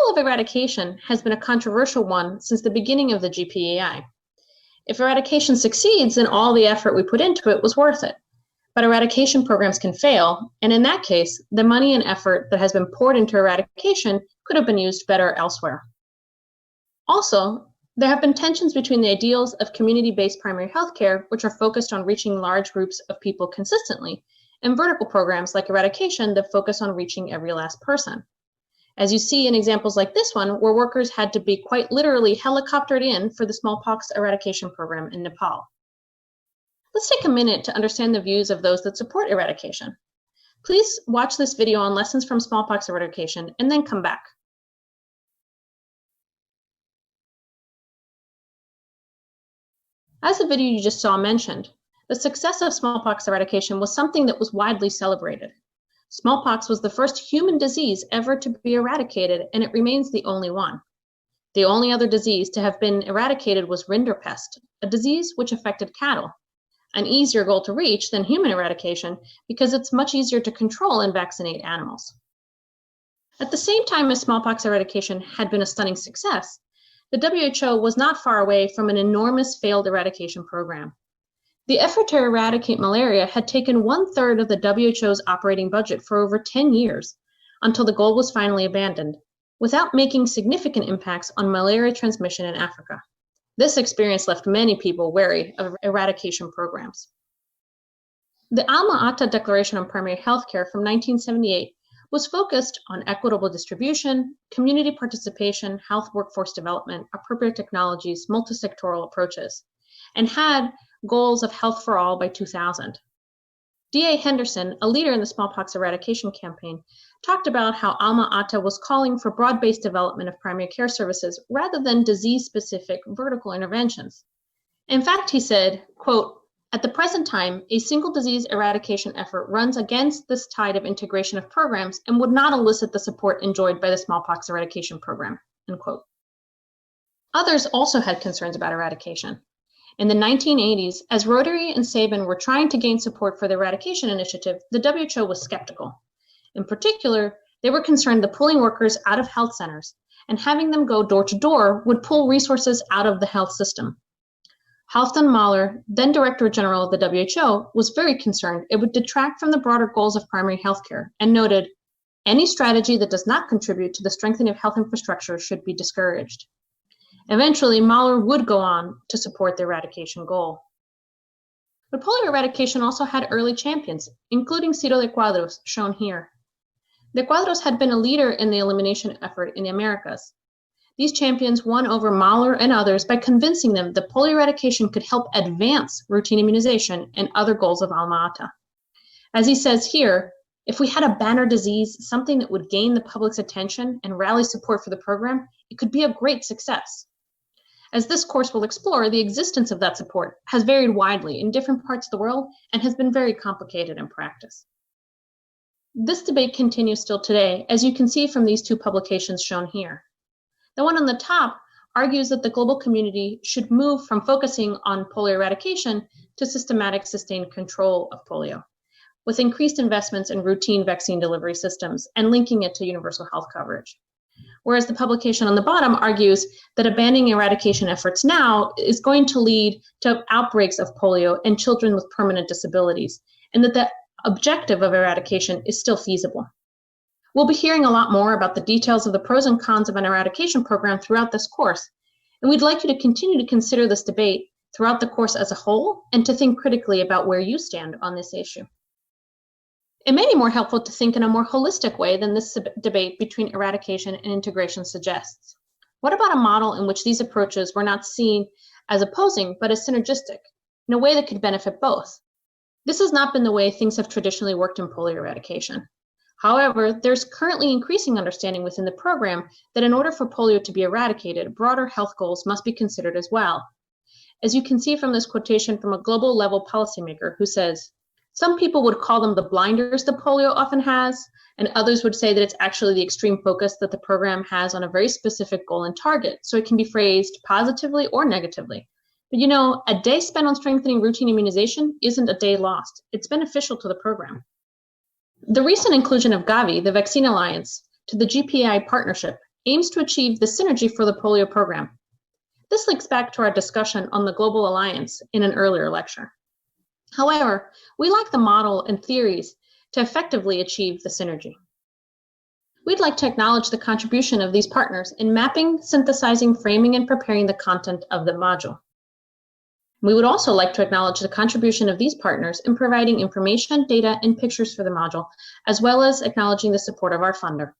goal of eradication has been a controversial one since the beginning of the GPEI. If eradication succeeds, then all the effort we put into it was worth it. But eradication programs can fail, and in that case, the money and effort that has been poured into eradication could have been used better elsewhere. Also, there have been tensions between the ideals of community-based primary healthcare, which are focused on reaching large groups of people consistently, and vertical programs like eradication that focus on reaching every last person. As you see in examples like this one, where workers had to be quite literally helicoptered in for the smallpox eradication program in Nepal. Let's take a minute to understand the views of those that support eradication. Please watch this video on lessons from smallpox eradication and then come back. As the video you just saw mentioned, the success of smallpox eradication was something that was widely celebrated. Smallpox was the first human disease ever to be eradicated, and it remains the only one. The only other disease to have been eradicated was rinderpest, a disease which affected cattle, an easier goal to reach than human eradication because it's much easier to control and vaccinate animals. At the same time as smallpox eradication had been a stunning success, the WHO was not far away from an enormous failed eradication program. The effort to eradicate malaria had taken 1/3 of the WHO's operating budget for over 10 years, until the goal was finally abandoned, without making significant impacts on malaria transmission in Africa. This experience left many people wary of eradication programs. The Alma-Ata Declaration on Primary Healthcare from 1978 was focused on equitable distribution, community participation, health workforce development, appropriate technologies, multisectoral approaches, and had goals of health for all by 2000. D.A. Henderson, a leader in the smallpox eradication campaign, talked about how Alma-Ata was calling for broad-based development of primary care services rather than disease-specific vertical interventions. In fact, he said, quote, "At the present time, a single disease eradication effort runs against this tide of integration of programs and would not elicit the support enjoyed by the smallpox eradication program," end quote. Others also had concerns about eradication. In the 1980s, as Rotary and Sabin were trying to gain support for the eradication initiative, the WHO was skeptical. In particular, they were concerned that pulling workers out of health centers and having them go door to door would pull resources out of the health system. Halfdan Mahler, then Director General of the WHO, was very concerned it would detract from the broader goals of primary healthcare and noted, "Any strategy that does not contribute to the strengthening of health infrastructure should be discouraged." Eventually, Mahler would go on to support the eradication goal. But polio eradication also had early champions, including Ciro de Quadros, shown here. De Quadros had been a leader in the elimination effort in the Americas. These champions won over Mahler and others by convincing them that polio eradication could help advance routine immunization and other goals of Alma-Ata. As he says here, if we had a banner disease, something that would gain the public's attention and rally support for the program, it could be a great success. As this course will explore, the existence of that support has varied widely in different parts of the world and has been very complicated in practice. This debate continues still today, as you can see from these two publications shown here. The one on the top argues that the global community should move from focusing on polio eradication to systematic sustained control of polio, with increased investments in routine vaccine delivery systems and linking it to universal health coverage. Whereas the publication on the bottom argues that abandoning eradication efforts now is going to lead to outbreaks of polio in children with permanent disabilities, and that the objective of eradication is still feasible. We'll be hearing a lot more about the details of the pros and cons of an eradication program throughout this course, and we'd like you to continue to consider this debate throughout the course as a whole and to think critically about where you stand on this issue. It may be more helpful to think in a more holistic way than this debate between eradication and integration suggests. What about a model in which these approaches were not seen as opposing, but as synergistic, in a way that could benefit both? This has not been the way things have traditionally worked in polio eradication. However, there's currently increasing understanding within the program that in order for polio to be eradicated, broader health goals must be considered as well. As you can see from this quotation from a global level policymaker who says, "Some people would call them the blinders that polio often has, and others would say that it's actually the extreme focus that the program has on a very specific goal and target, so it can be phrased positively or negatively. But you know, a day spent on strengthening routine immunization isn't a day lost. It's beneficial to the program." The recent inclusion of Gavi, the Vaccine Alliance, to the GPI partnership aims to achieve the synergy for the polio program. This links back to our discussion on the Global Alliance in an earlier lecture. However, we lack the model and theories to effectively achieve the synergy. We'd like to acknowledge the contribution of these partners in mapping, synthesizing, framing, and preparing the content of the module. We would also like to acknowledge the contribution of these partners in providing information, data, and pictures for the module, as well as acknowledging the support of our funder.